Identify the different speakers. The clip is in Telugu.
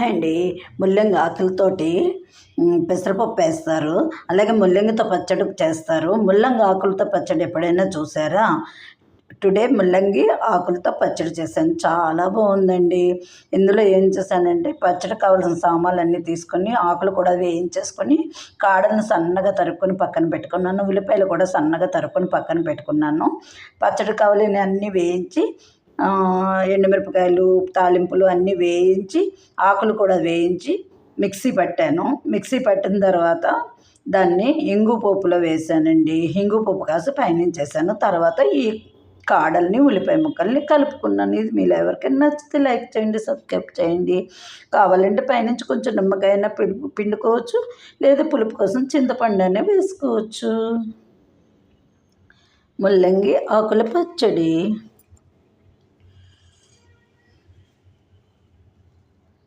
Speaker 1: అండి ముల్లంగి ఆకులతోటి పెసరపప్పు వేస్తారు. అలాగే ముల్లంగితో పచ్చడి చేస్తారు. ముల్లంగి ఆకులతో పచ్చడి ఎప్పుడైనా చూసారా? టుడే ముల్లంగి ఆకులతో పచ్చడి చేశాను. చాలా బాగుందండి. ఇందులో ఏం చేశానంటే పచ్చడి కావాల్సిన సామాన్లన్నీ తీసుకొని ఆకులు కూడా వేయించేసుకొని కాడలను సన్నగా తరుక్కొని పక్కన పెట్టుకున్నాను. ఉల్లిపాయలు కూడా సన్నగా తరుక్కొని పక్కన పెట్టుకున్నాను. పచ్చడి కావాలని అన్నీ వేయించి ఎండుమిరపకాయలు తాలింపులు అన్నీ వేయించి ఆకులు కూడా వేయించి మిక్సీ పట్టాను. మిక్సీ పట్టిన తర్వాత దాన్ని ఇంగు పోపులో వేసానండి. ఇంగు పోపు కాసి పైనుంచి వేసాను. తర్వాత ఈ కాడల్ని ఉల్లిపాయ ముక్కల్ని కలుపుకున్నాను. ఇది మీలో ఎవరికైనా నచ్చితే లైక్ చేయండి, సబ్స్క్రైబ్ చేయండి. కావాలంటే పైనుంచి కొంచెం నిమ్మకాయ అయినా పిండుకోవచ్చు, లేదా పులుపు కోసం చింతపండు అయినా వేసుకోవచ్చు. ముల్లంగి ఆకుల పచ్చడి.